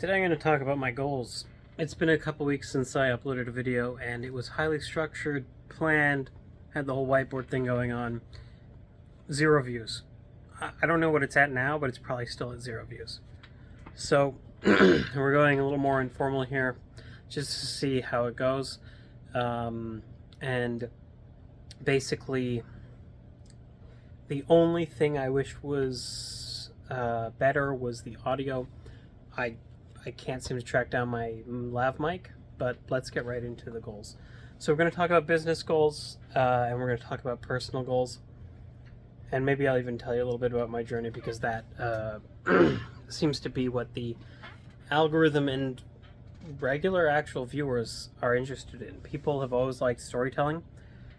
Today I'm going to talk about my goals. It's been a couple weeks since I uploaded a video, and it was highly structured, planned, had the whole whiteboard thing going on. 0 views. I don't know what it's at now, but it's probably still at 0 views. So we're going a little more informal here, just to see how it goes. And basically, the only thing I wish was better was the audio. I can't seem to track down my lav mic, but let's get right into the goals. So we're going to talk about business goals, and we're going to talk about personal goals. And maybe I'll even tell you a little bit about my journey, because that seems to be what the algorithm and regular actual viewers are interested in. People have always liked storytelling.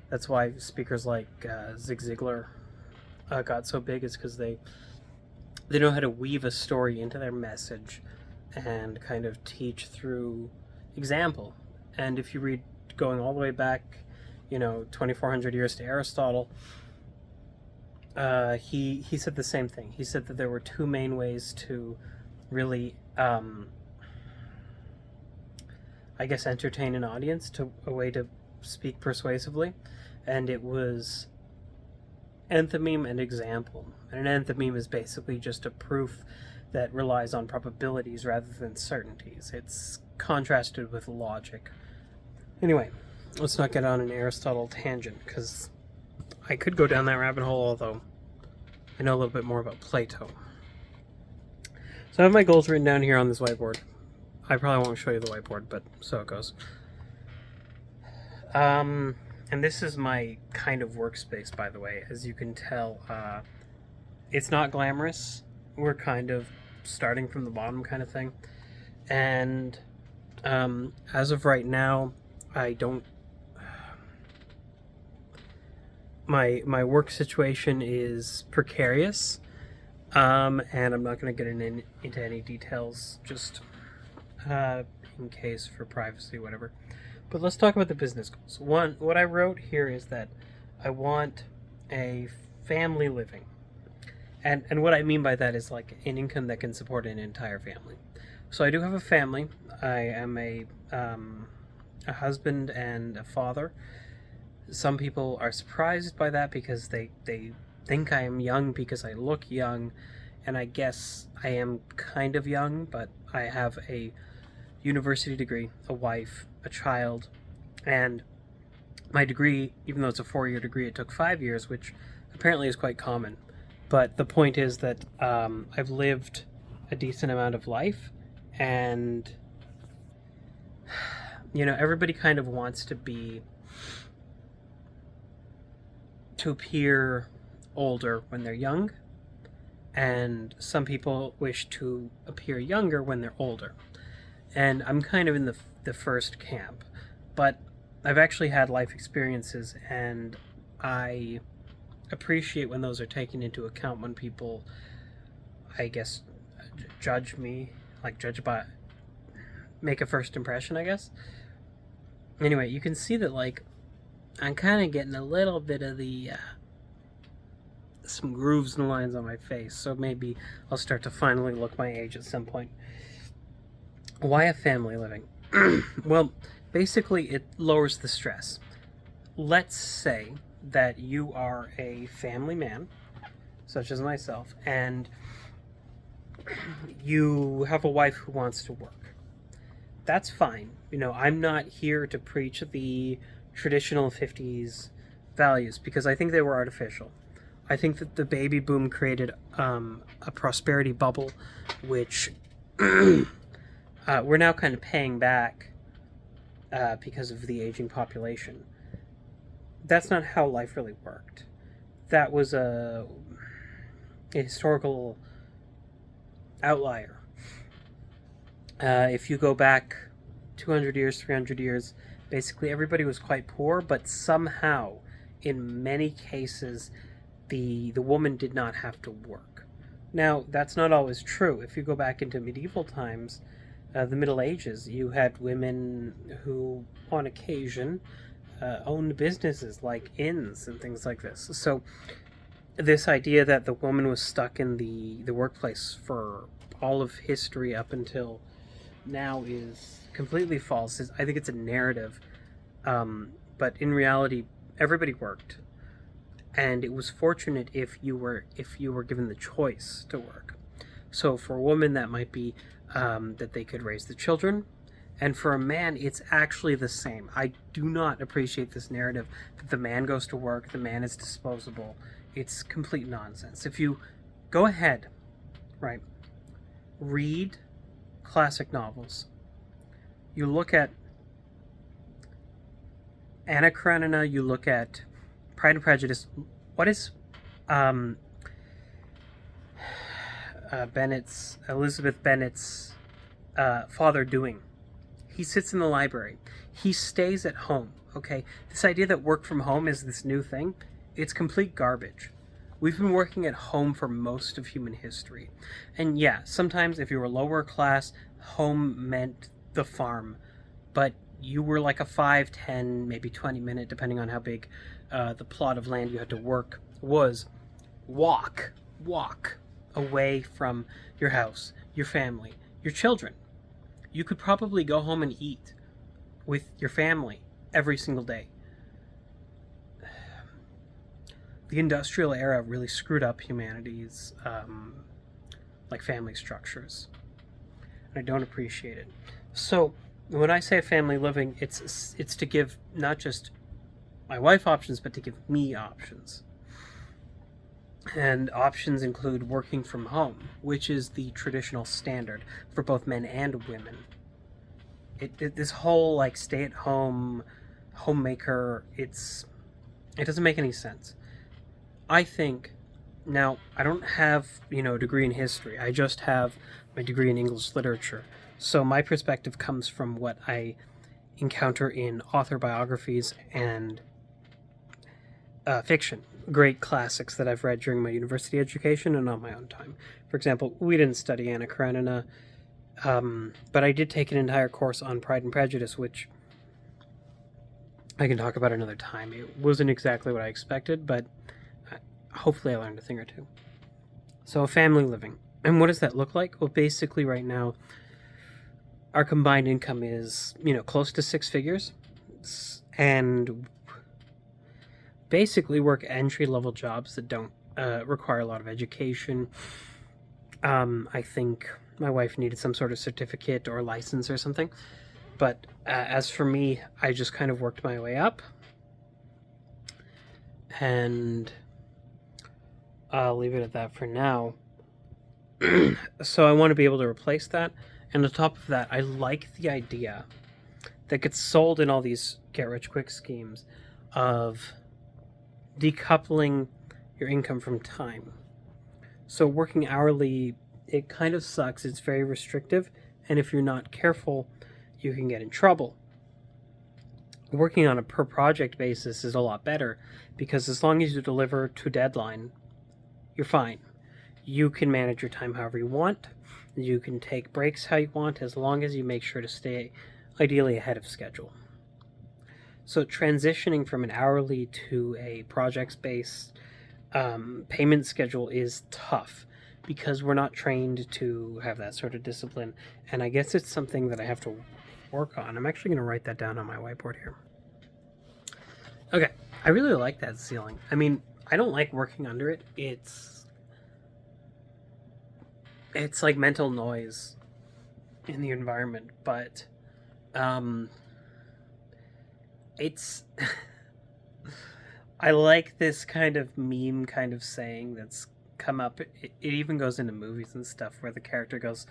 That's why speakers like Zig Ziglar got so big, is because they know how to weave a story into their message and kind of teach through example. And if you read going all the way back, 2,400 years to Aristotle, he said the same thing. He said that there were 2 main ways to really, entertain an audience, a way to speak persuasively, and it was enthymeme and example. And an enthymeme is basically just a proof that relies on probabilities rather than certainties. It's contrasted with logic. Anyway, let's not get on an Aristotle tangent, because I could go down that rabbit hole, although I know a little bit more about Plato. So I have my goals written down here on this whiteboard. I probably won't show you the whiteboard, but so it goes. And this is my kind of workspace, by the way. As you can tell, it's not glamorous. We're kind of starting from the bottom kind of thing. And as of right now, I don't... My work situation is precarious, and I'm not going to get into any details, just in case for privacy, whatever. But let's talk about the business goals. What I wrote here is that I want a family living. And what I mean by that is like an income that can support an entire family. So I do have a family. I am a husband and a father. Some people are surprised by that because they think I am young because I look young, and I guess I am kind of young, but I have a university degree, a wife, a child, and my degree, even though it's a 4-year degree, it took 5 years, which apparently is quite common. But the point is that I've lived a decent amount of life, and everybody kind of wants to appear older when they're young, and some people wish to appear younger when they're older. And I'm kind of in the first camp, but I've actually had life experiences, and I appreciate when those are taken into account when people, I guess, judge me, make a first impression, I guess. Anyway, you can see that, I'm kind of getting a little bit of the, some grooves and lines on my face, so maybe I'll start to finally look my age at some point. Why a family living? Well, basically it lowers the stress. Let's say that you are a family man, such as myself, and you have a wife who wants to work. That's fine. I'm not here to preach the traditional 50s values, because I think they were artificial. I think that the baby boom created a prosperity bubble, which we're now kind of paying back because of the aging population. That's not how life really worked. That was a historical outlier. If you go back 200 years, 300 years, basically everybody was quite poor, but somehow, in many cases, the woman did not have to work. Now, that's not always true. If you go back into medieval times, the Middle Ages, you had women who, on occasion, owned businesses like inns and things like this. So this idea that the woman was stuck in the workplace for all of history up until now is completely false. I think it's a narrative, but in reality, everybody worked, and it was fortunate if you were given the choice to work. So for a woman, that might be that they could raise the children. And for a man, it's actually the same. I do not appreciate this narrative that the man goes to work, the man is disposable. It's complete nonsense. If you go ahead, right, read classic novels, you look at Anna Karenina, you look at Pride and Prejudice, what is Elizabeth Bennet's father doing? He sits in the library. He stays at home, okay? This idea that work from home is this new thing, it's complete garbage. We've been working at home for most of human history. And yeah, sometimes if you were lower class, home meant the farm. But you were like a 5, 10, maybe 20-minute, depending on how big the plot of land you had to work was, walk away from your house, your family, your children. You could probably go home and eat with your family every single day. The industrial era really screwed up humanity's like family structures, and I don't appreciate it. So when I say family living, it's to give not just my wife options, but to give me options. And options include working from home, which is the traditional standard for both men and women. This whole like stay-at-home homemaker, it doesn't make any sense. I think now I don't have a degree in history. I just have my degree in English literature. So my perspective comes from what I encounter in author biographies and fiction, great classics that I've read during my university education and on my own time. For example, we didn't study Anna Karenina, but I did take an entire course on Pride and Prejudice, which I can talk about another time. It wasn't exactly what I expected, but hopefully I learned a thing or two. So family living. And what does that look like? Well, basically right now, our combined income is, close to 6 figures. And basically work entry-level jobs that don't require a lot of education. I think my wife needed some sort of certificate or license or something. But as for me, I just kind of worked my way up. And I'll leave it at that for now. So I want to be able to replace that. And on top of that, I like the idea that gets sold in all these get-rich-quick schemes of decoupling your income from time. So working hourly, it kind of sucks. It's very restrictive, and if you're not careful, you can get in trouble. Working on a per project basis is a lot better, because as long as you deliver to deadline, you're fine. You can manage your time however you want. You can take breaks how you want, as long as you make sure to stay ideally ahead of schedule. So transitioning from an hourly to a projects-based payment schedule is tough because we're not trained to have that sort of discipline. And I guess it's something that I have to work on. I'm actually going to write that down on my whiteboard here. Okay, I really like that ceiling. I mean, I don't like working under it. It's like mental noise in the environment, but it's I like this kind of meme kind of saying that's come up. It even goes into movies and stuff where the character goes,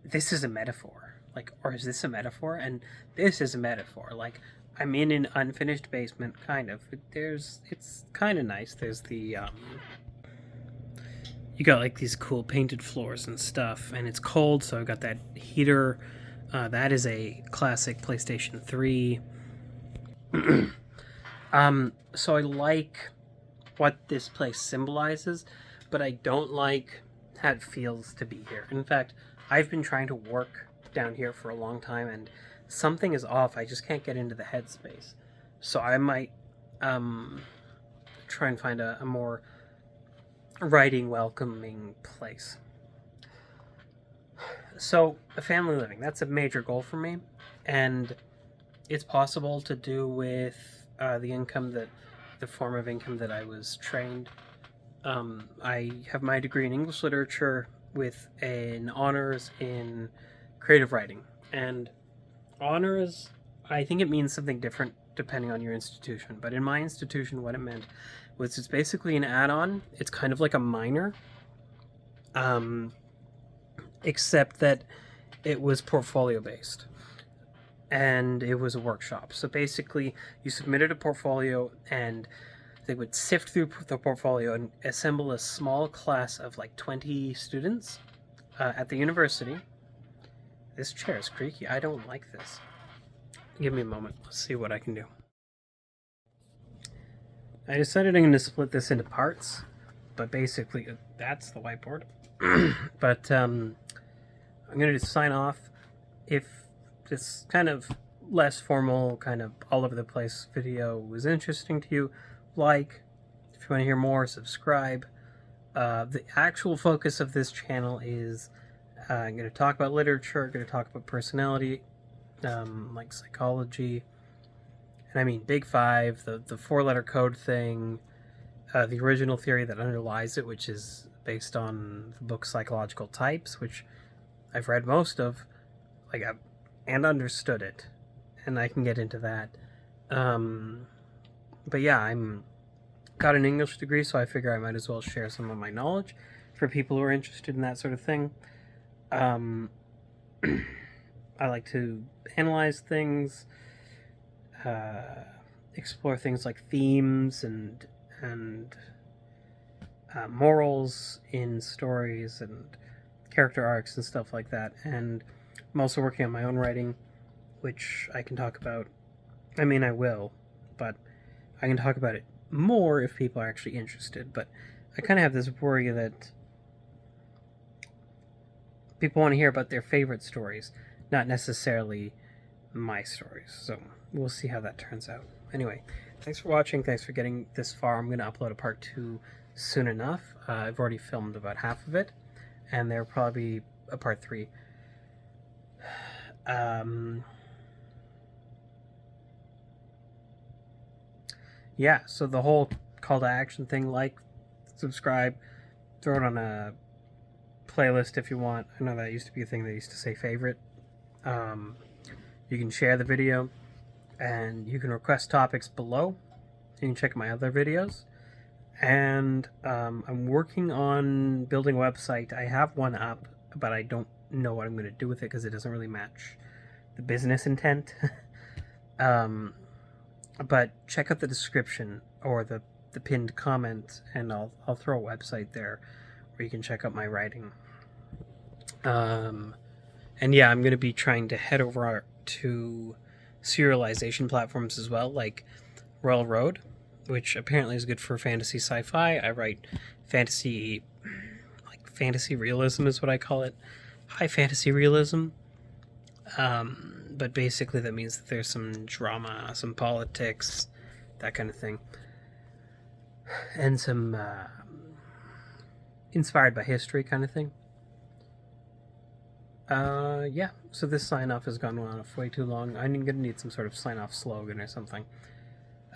this is a metaphor, like, or is this a metaphor? And this is a metaphor. Like, I'm in an unfinished basement, kind of. It's kind of nice. There's the you got like these cool painted floors and stuff, and it's cold, so I've got that heater. That is a classic PlayStation 3. So I like what this place symbolizes, but I don't like how it feels to be here. In fact, I've been trying to work down here for a long time, and something is off. I just can't get into the headspace. So I might try and find a more writing welcoming place. So, a family living, that's a major goal for me. And it's possible to do with the form of income that I was trained. I have my degree in English literature with an honors in creative writing. And honors, I think it means something different depending on your institution. But in my institution, what it meant was it's basically an add-on. It's kind of like a minor, except that it was portfolio based and it was a workshop. So basically, you submitted a portfolio and they would sift through the portfolio and assemble a small class of like 20 students at the university. This chair is creaky. I don't like this. Give me a moment. Let's see what I can do. I decided I'm going to split this into parts, but basically that's the whiteboard. But I'm going to sign off. If this kind of less formal, kind of all over the place video was interesting to you, like. If you want to hear more, subscribe. The actual focus of this channel is I'm going to talk about literature, I'm going to talk about personality, like psychology, and I mean Big Five, the four-letter code thing, the original theory that underlies it, which is based on the book Psychological Types, which I've read most of, and understood it, and I can get into that. But yeah, I'm got an English degree, so I figure I might as well share some of my knowledge for people who are interested in that sort of thing. I like to analyze things, explore things like themes and morals in stories and character arcs and stuff like that. And I'm also working on my own writing, which I can talk about. I mean, I will, but I can talk about it more if people are actually interested. But I kind of have this worry that people want to hear about their favorite stories, not necessarily my stories. So we'll see how that turns out. Anyway, thanks for watching. Thanks for getting this far. I'm going to upload a part 2 soon enough. I've already filmed about half of it, and there'll probably be a part 3. Yeah, so the whole call to action thing, like, subscribe, throw it on a playlist if you want. I know that used to be a thing that used to say favorite. You can share the video, and you can request topics below. You can check my other videos. And I'm working on building a website. I have one up, but I don't know what I'm going to do with it because it doesn't really match the business intent. But check out the description or the pinned comment, and I'll throw a website there where you can check out my writing. And yeah, I'm going to be trying to head over to serialization platforms as well, like Royal Road, which apparently is good for fantasy sci-fi. I write fantasy, like fantasy realism is what I call it. High fantasy realism. But basically that means that there's some drama, some politics, that kind of thing. And some inspired by history kind of thing. Yeah, so this sign-off has gone on way too long. I'm going to need some sort of sign-off slogan or something.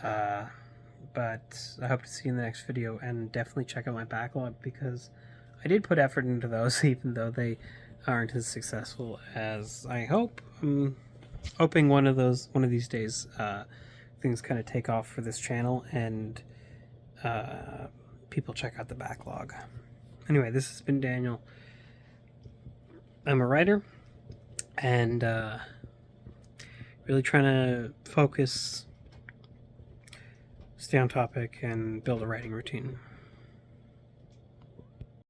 But I hope to see you in the next video, and definitely check out my backlog, because I did put effort into those, even though they aren't as successful as I hope. I'm hoping one of these days things kind of take off for this channel, and people check out the backlog. Anyway, this has been Daniel. I'm a writer, and really trying to focus, stay on topic, and build a writing routine.